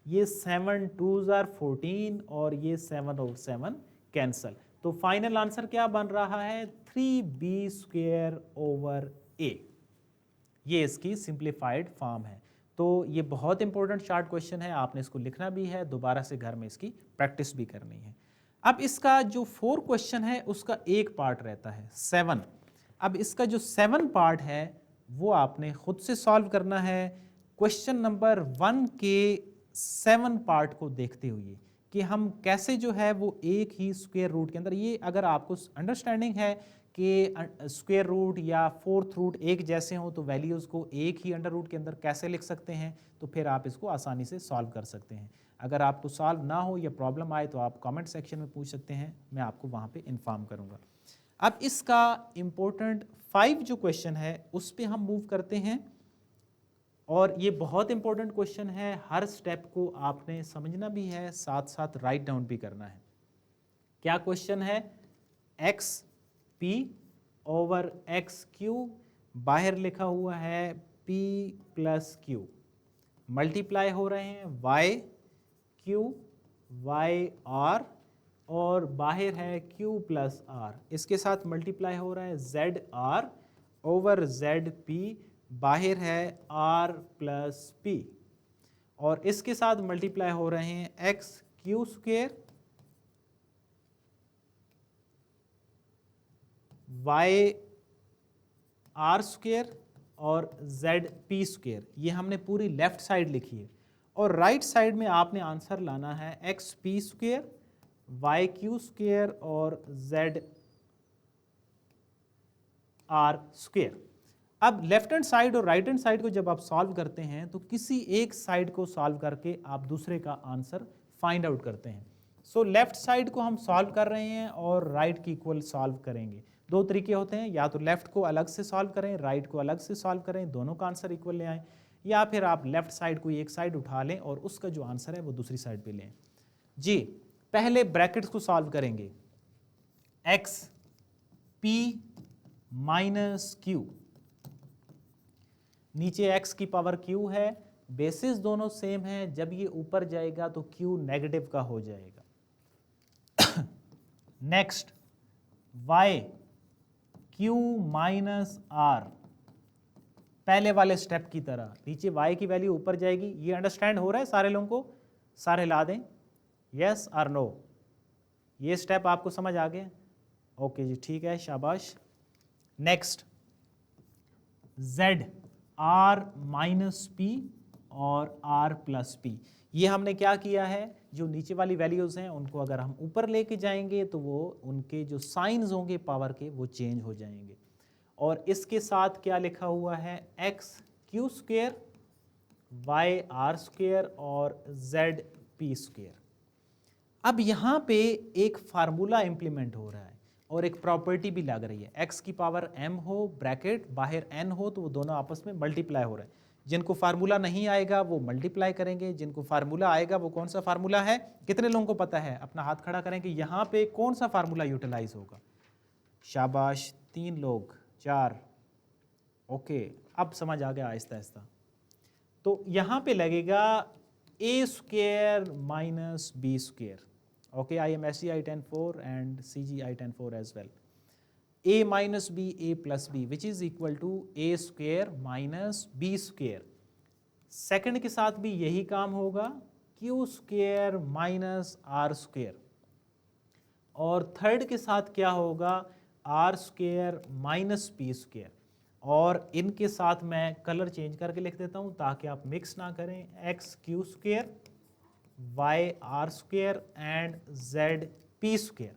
ये 7 2s आर 14 और ये 7 और 7 कैंसल, तो फाइनल आंसर क्या बन रहा है, 3b² ओवर a। ये इसकी सिंप्लीफाइड फॉर्म है। तो ये बहुत इंपॉर्टेंट शार्ट क्वेश्चन है, आपने इसको लिखना भी है, दोबारा से घर में इसकी प्रैक्टिस भी करनी है। अब इसका जो 4 क्वेश्चन है उसका एक पार्ट रहता है 7। अब इसका जो 7 पार्ट है वो आपने खुद से सॉल्व करना है, क्वेश्चन नंबर 1 के 7 पार्ट को देखते हुए कि हम कैसे जो है वो एक ही स्क्वायर रूट के अंदर, ये अगर आपको अंडरस्टैंडिंग है कि स्क्वायर रूट या फोर्थ रूट एक जैसे हों तो वैल्यूज़ को एक ही अंडर रूट के अंदर कैसे लिख सकते हैं, तो फिर आप इसको आसानी से सॉल्व कर सकते हैं। अगर आपको सॉल्व ना हो या प्रॉब्लम आए तो आप कमेंट सेक्शन में पूछ सकते हैं, मैं आपको वहाँ पे इन्फॉर्म करूँगा। अब इसका इम्पोर्टेंट 5 जो क्वेश्चन है उस पर हम मूव करते हैं, और ये बहुत इंपॉर्टेंट क्वेश्चन है, हर स्टेप को आपने समझना भी है, साथ साथ राइट डाउन भी करना है। क्या क्वेश्चन है, x P over x Q, बाहर लिखा हुआ है p प्लस क्यू, मल्टीप्लाई हो रहे हैं y क्यू वाई आर, और बाहर है q प्लस आर, इसके साथ मल्टीप्लाई हो रहा है z r over z p, बाहर है r प्लस p, और इसके साथ मल्टीप्लाई हो रहे हैं x q square y r square और जेड पी स्क्वेयर। ये हमने पूरी लेफ्ट साइड लिखी है, और राइट साइड में आपने आंसर लाना है x p square y q square और जेड आर स्क्वेयर। अब लेफ्ट हैंड साइड और राइट हैंड साइड को जब आप सॉल्व करते हैं तो किसी एक साइड को सॉल्व करके आप दूसरे का आंसर फाइंड आउट करते हैं। सो लेफ्ट साइड को हम सॉल्व कर रहे हैं और राइट की इक्वल सॉल्व करेंगे। दो तरीके होते हैं, या तो लेफ्ट को अलग से सॉल्व करें, राइट को अलग से सॉल्व करें, दोनों का आंसर इक्वल ले आएँ, या फिर आप लेफ्ट साइड को एक साइड उठा लें और उसका जो आंसर है वो दूसरी साइड पे लें। जी, पहले ब्रैकेट्स को सॉल्व करेंगे, एक्स पी माइनस क्यू, नीचे x की पावर q है, बेसिस दोनों सेम है, जब ये ऊपर जाएगा तो q नेगेटिव का हो जाएगा। Next y q minus r, पहले वाले स्टेप की तरह नीचे y की वैल्यू ऊपर जाएगी। ये अंडरस्टैंड हो रहा है सारे लोगों को, सारे ला दें यस और नो, ये स्टेप आपको समझ आ गया? ओके जी, ठीक है, शाबाश। Next z r minus P और r प्लस पी, ये हमने क्या किया है, जो नीचे वाली वैल्यूज़ हैं उनको अगर हम ऊपर लेके जाएंगे तो वो उनके जो साइंस होंगे पावर के वो चेंज हो जाएंगे। और इसके साथ क्या लिखा हुआ है, x q square y r square और जेड पी स्क्वेयर। अब यहाँ पे एक फार्मूला इंप्लीमेंट हो रहा है और एक प्रॉपर्टी भी लग रही है, x की पावर m हो ब्रैकेट बाहर n हो तो वो दोनों आपस में मल्टीप्लाई हो रहे हैं। जिनको फार्मूला नहीं आएगा वो मल्टीप्लाई करेंगे, जिनको फार्मूला आएगा वो कौन सा फार्मूला है, कितने लोगों को पता है, अपना हाथ खड़ा करें कि यहाँ पे कौन सा फार्मूला यूटिलाइज होगा। शाबाश, 3 लोग, 4, ओके, अब समझ आ गया आहिस्ता आहिस्ता। तो यहाँ पे लगेगा a square minus b square. Okay, IMSC I-10-4 and CG I-10-4 as well. A minus B, A plus B, which is equal to A square minus B square. Second के साथ भी यही काम होगा, Q square minus R square. और third के साथ क्या होगा, R square minus P square. और इनके साथ मैं कलर चेंज करके लिख देता हूँ ताकि आप मिक्स ना करें, X Q square y r square and z p square.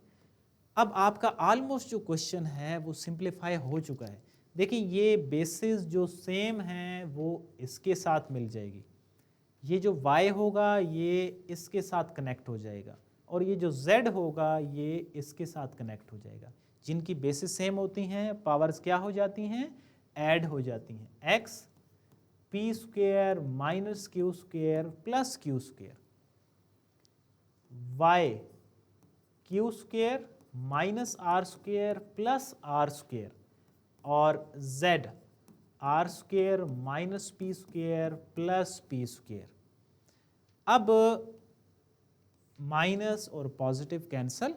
अब आपका ऑलमोस्ट जो क्वेश्चन है वो सिंप्लीफाई हो चुका है। देखिए ये बेसिस जो सेम हैं वो इसके साथ मिल जाएगी, ये जो y होगा ये इसके साथ कनेक्ट हो जाएगा और ये जो z होगा ये इसके साथ कनेक्ट हो जाएगा। जिनकी बेसिस सेम होती हैं पावर्स क्या हो जाती हैं, ऐड हो जाती हैं। x p square minus q square plus q square, y q square minus r square plus r square और z r square minus p square plus p square. अब माइनस और positive cancel,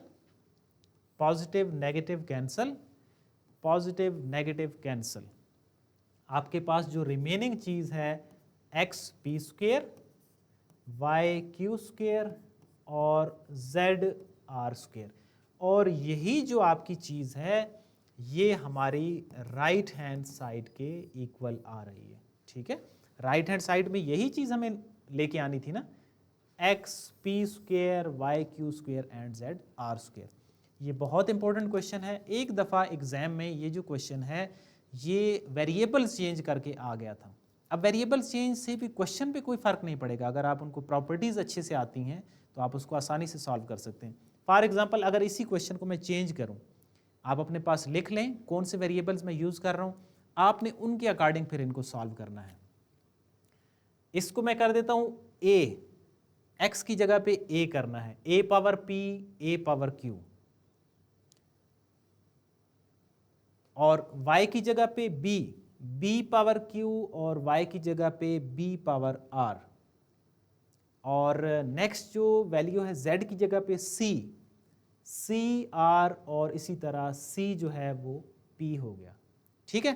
positive negative cancel, positive negative cancel. आपके पास जो remaining चीज़ है x p square y q square और z r square. और यही जो आपकी चीज़ है ये हमारी राइट हैंड साइड के इक्वल आ रही है। ठीक है, राइट हैंड साइड में यही चीज़ हमें लेके आनी थी ना, x p square y q square and z r square. ये बहुत इंपॉर्टेंट क्वेश्चन है, एक दफ़ा एग्जाम में ये जो क्वेश्चन है ये वेरिएबल्स चेंज करके आ गया था। अब वेरिएबल्स चेंज से भी क्वेश्चन पे कोई फ़र्क नहीं पड़ेगा, अगर आप उनको प्रॉपर्टीज़ अच्छे से आती हैं तो आप उसको आसानी से सॉल्व कर सकते हैं। फॉर एग्जांपल अगर इसी क्वेश्चन को मैं चेंज करूं, आप अपने पास लिख लें कौन से वेरिएबल्स मैं यूज़ कर रहा हूं, आपने उनके अकॉर्डिंग फिर इनको सॉल्व करना है। इसको मैं कर देता हूं a, x की जगह पे a करना है, a power p, a power q, और y की जगह पे b, b पावर q और y की जगह पे b पावर r, और नेक्स्ट जो वैल्यू है z की जगह पे c, c r और इसी तरह c जो है वो p हो गया। ठीक है,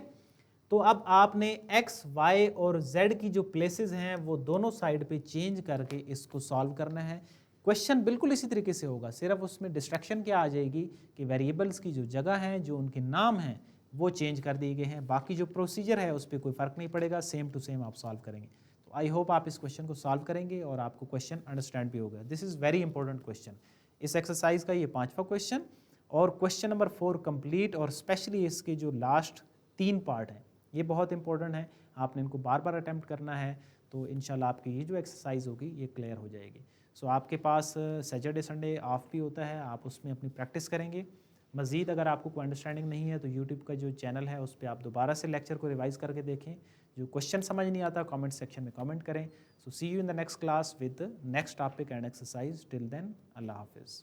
तो अब आपने x, y और z की जो प्लेसेस हैं वो दोनों साइड पे चेंज करके इसको सॉल्व करना है। क्वेश्चन बिल्कुल इसी तरीके से होगा, सिर्फ उसमें डिस्ट्रैक्शन क्या आ जाएगी कि वेरिएबल्स की जो जगह हैं, जो उनके नाम हैं वो चेंज कर दिए गए हैं, बाकी जो प्रोसीजर है उस पर कोई फ़र्क नहीं पड़ेगा, सेम टू सेम आप सॉल्व करेंगे। तो आई होप आप इस क्वेश्चन को सॉल्व करेंगे और आपको क्वेश्चन अंडरस्टैंड भी होगा। This is very important question, इस एक्सरसाइज का ये 5वां क्वेश्चन और क्वेश्चन नंबर 4 कंप्लीट, और स्पेशली इसके जो लास्ट 3 पार्ट हैं ये बहुत इंपॉर्टेंट है, आपने इनको बार बार अटैम्प्ट करना है, तो इंशाल्लाह आपकी ये जो एक्सरसाइज होगी ये क्लियर हो जाएगी। सो आपके पास सैटरडे संडे ऑफ भी होता है, आप उसमें अपनी प्रैक्टिस करेंगे। मज़ीद अगर आपको कोई अंडरस्टैंडिंग नहीं है तो यूट्यूब का जो चैनल है उस पर आप दोबारा से लेक्चर को रिवाइज करके देखें, जो क्वेश्चन समझ नहीं आता कमेंट सेक्शन में कमेंट करें। So see you in the next class with next topic and exercise, till then अल्लाह हाफिज़।